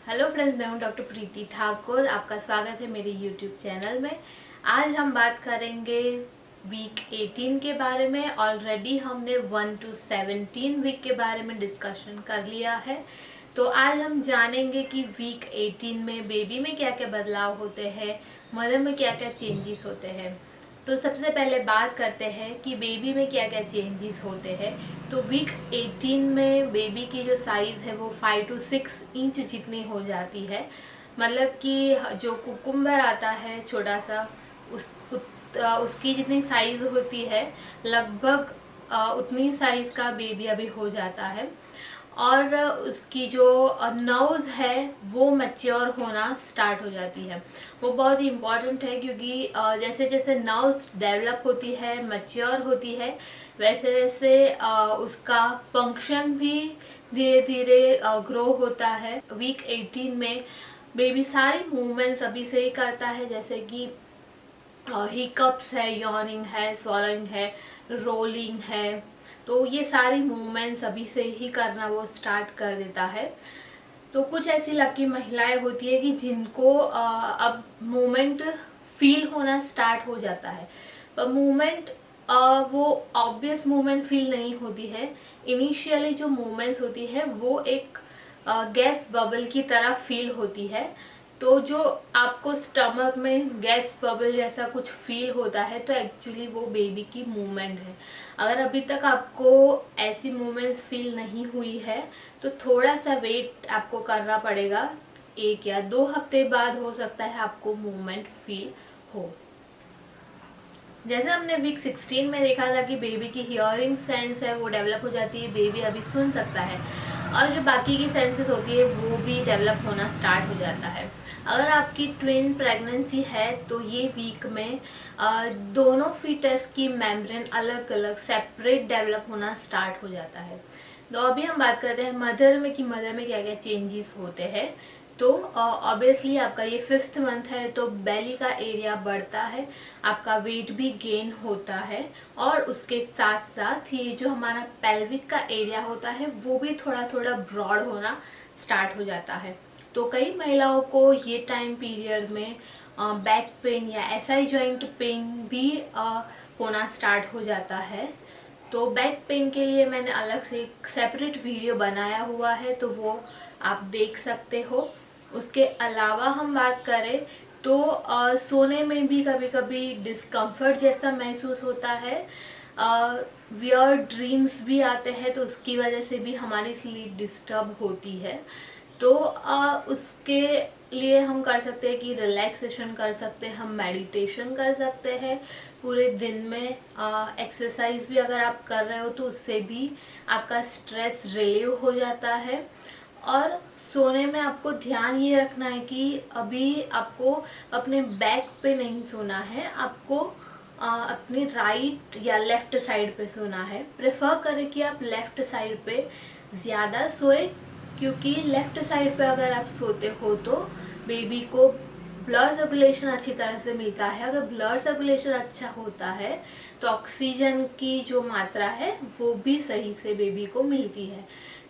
Hello friends, मैं हूं doctor प्रीति ठाकुर। आपका स्वागत है मेरे यूट्यूब चैनल में। आज हम बात करेंगे वीक 18 के बारे में। ऑलरेडी हमने 1 to 17 वीक के बारे में डिस्कशन कर लिया है। तो आज हम जानेंगे कि वीक 18 में बेबी में क्या क्या बदलाव होते हैं, मदर में क्या क्या चेंजेस होते हैं। तो सबसे पहले बात करते हैं कि बेबी में क्या क्या चेंजेस होते हैं। तो वीक 18 में बेबी की जो साइज़ है वो 5 to 6 इंच जितनी हो जाती है। मतलब कि जो कुकुम्बर आता है छोटा सा, उसकी जितनी साइज़ होती है लगभग उतनी साइज़ का बेबी अभी हो जाता है। और उसकी जो नर्व्स है वो मैच्योर होना स्टार्ट हो जाती है। वो बहुत ही इम्पॉर्टेंट है क्योंकि जैसे जैसे नर्व्स डेवलप होती है, मैच्योर होती है, वैसे वैसे उसका फंक्शन भी धीरे धीरे ग्रो होता है। वीक 18 में बेबी सारी मूवमेंट्स अभी से ही करता है, जैसे कि हिकअप्स है, यॉर्निंग है, स्वॉलोइंग है, रोलिंग है। तो ये सारी मूवमेंट्स अभी से ही करना वो स्टार्ट कर देता है। तो कुछ ऐसी लकी महिलाएं होती है कि जिनको अब मूवमेंट फील होना स्टार्ट हो जाता है। पर मूवमेंट वो ऑब्वियस मूवमेंट फील नहीं होती है। इनिशियली जो मूवमेंट्स होती है वो एक गैस बबल की तरह फील होती है। तो जो आपको स्टमक में गैस बबल जैसा कुछ फील होता है तो एक्चुअली वो बेबी की मूवमेंट है। अगर अभी तक आपको ऐसी मूवमेंट्स फील नहीं हुई है तो थोड़ा सा वेट आपको करना पड़ेगा। 1 या 2 हफ्ते बाद हो सकता है आपको मूवमेंट फील हो। जैसे हमने वीक 16 में देखा था कि बेबी की हियरिंग सेंस है वो डेवलप हो जाती है, बेबी अभी सुन सकता है और जो बाकी की सेंसेस होती है वो भी डेवलप होना स्टार्ट हो जाता है। अगर आपकी ट्विन प्रेगनेंसी है तो ये वीक में दोनों फीटस की मेम्ब्रेन अलग अलग सेपरेट डेवलप होना स्टार्ट हो जाता है। तो अभी हम बात करते हैं मदर में कि मदर में क्या क्या चेंजेस होते हैं। तो ऑब्वियसली आपका ये 5th मंथ है तो बेली का एरिया बढ़ता है, आपका वेट भी गेन होता है और उसके साथ साथ ये जो हमारा पेल्विक का एरिया होता है वो भी थोड़ा थोड़ा ब्रॉड होना स्टार्ट हो जाता है। तो कई महिलाओं को ये टाइम पीरियड में बैक पेन या एसआई जॉइंट पेन भी होना स्टार्ट हो जाता है। तो बैक पेन के लिए मैंने अलग से एक सेपरेट वीडियो बनाया हुआ है, तो वो आप देख सकते हो। उसके अलावा हम बात करें तो सोने में भी कभी कभी डिस्कम्फर्ट जैसा महसूस होता है। वियर्ड ड्रीम्स भी आते हैं तो उसकी वजह से भी हमारी स्लीप डिस्टर्ब होती है। तो उसके लिए हम कर सकते हैं कि रिलैक्सेशन कर सकते हैं, हम मेडिटेशन कर सकते हैं पूरे दिन में। एक्सरसाइज भी अगर आप कर रहे हो तो उससे भी आपका स्ट्रेस रिलीव हो जाता है। और सोने में आपको ध्यान ये रखना है कि अभी आपको अपने बैक पे नहीं सोना है, आपको अपनी राइट या लेफ्ट साइड पे सोना है। प्रेफर करें कि आप लेफ्ट साइड पे ज़्यादा सोए, क्योंकि लेफ्ट साइड पे अगर आप सोते हो तो बेबी को ब्लड सर्कुलेशन अच्छी तरह से मिलता है। अगर ब्लड सर्कुलेशन अच्छा होता है तो ऑक्सीजन की जो मात्रा है वो भी सही से बेबी को मिलती है।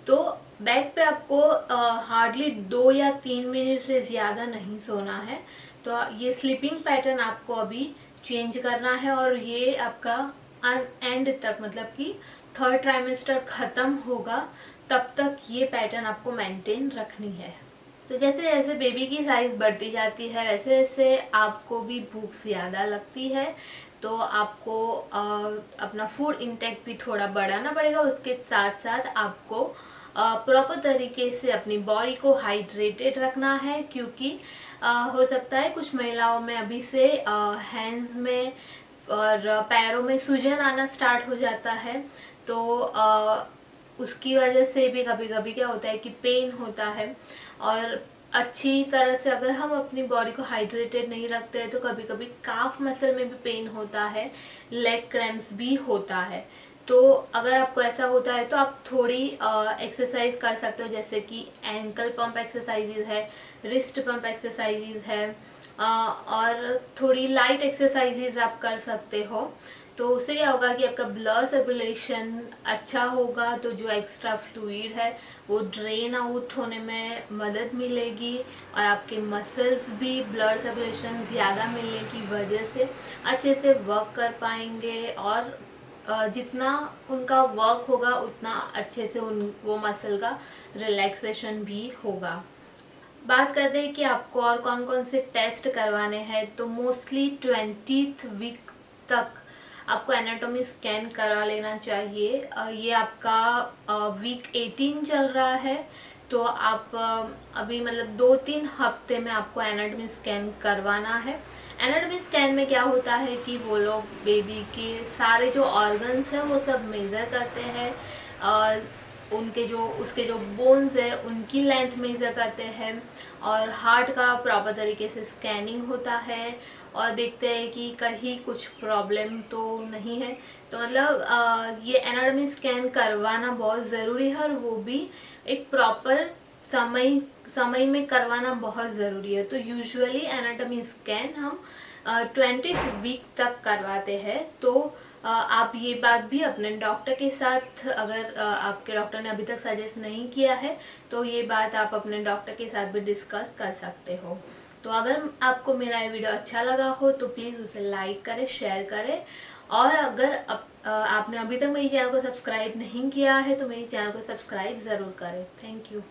तो बेड पे आपको हार्डली 2 या 3 मिनट से ज़्यादा नहीं सोना है। तो ये स्लीपिंग पैटर्न आपको अभी चेंज करना है और ये आपका एंड तक, मतलब कि 3rd ट्राइमेस्टर ख़त्म होगा तब तक ये पैटर्न आपको मेंटेन रखनी है। तो जैसे जैसे बेबी की साइज़ बढ़ती जाती है वैसे वैसे आपको भी भूख ज़्यादा लगती है, तो आपको अपना फूड इंटेक भी थोड़ा बढ़ाना पड़ेगा। उसके साथ साथ आपको प्रॉपर तरीके से अपनी बॉडी को हाइड्रेटेड रखना है, क्योंकि हो सकता है कुछ महिलाओं में अभी से हैंड्स में और पैरों में सूजन आना स्टार्ट हो जाता है। तो उसकी वजह से भी कभी कभी क्या होता है कि पेन होता है। और अच्छी तरह से अगर हम अपनी बॉडी को हाइड्रेटेड नहीं रखते हैं तो कभी कभी काफ मसल में भी पेन होता है, लेग क्रैम्प्स भी होता है। तो अगर आपको ऐसा होता है तो आप थोड़ी एक्सरसाइज कर सकते हो, जैसे कि एंकल पंप एक्सरसाइजेज है, रिस्ट पंप एक्सरसाइजेज है, और थोड़ी लाइट एक्सरसाइजेज आप कर सकते हो। तो उससे क्या होगा कि आपका ब्लड सर्कुलेशन अच्छा होगा, तो जो एक्स्ट्रा फ्लूइड है वो ड्रेन आउट होने में मदद मिलेगी और आपके मसल्स भी ब्लड सर्कुलेशन ज़्यादा मिलने की वजह से अच्छे से वर्क कर पाएंगे और जितना उनका वर्क होगा उतना अच्छे से वो मसल का रिलैक्सेशन भी होगा। बात करते हैं कि आपको और कौन कौन से टेस्ट करवाने हैं, तो मोस्टली 20th वीक तक आपको एनाटॉमी स्कैन करा लेना चाहिए। ये आपका वीक 18 चल रहा है, तो आप अभी मतलब 2-3 हफ्ते में आपको एनाटॉमी स्कैन करवाना है। एनाटॉमी स्कैन में क्या होता है कि वो लोग बेबी के सारे जो ऑर्गन्स हैं वो सब मेज़र करते हैं, उनके जो उसके जो बोन्स है उनकी लेंथ मेज़र करते हैं और हार्ट का प्रॉपर तरीके से स्कैनिंग होता है और देखते हैं कि कहीं कुछ प्रॉब्लम तो नहीं है। तो मतलब ये एनाटॉमी स्कैन करवाना बहुत ज़रूरी है और वो भी एक प्रॉपर समय में करवाना बहुत ज़रूरी है। तो यूजुअली एनाटॉमी स्कैन हम 20th वीक तक करवाते हैं। तो आप ये बात भी अपने डॉक्टर के साथ, अगर आपके डॉक्टर ने अभी तक सजेस्ट नहीं किया है तो ये बात आप अपने डॉक्टर के साथ भी डिस्कस कर सकते हो। तो अगर आपको मेरा ये वीडियो अच्छा लगा हो तो प्लीज़ उसे लाइक करें, शेयर करें और अगर आपने अभी तक मेरी चैनल को सब्सक्राइब नहीं किया है तो मेरी चैनल को सब्सक्राइब ज़रूर करें। Thank you.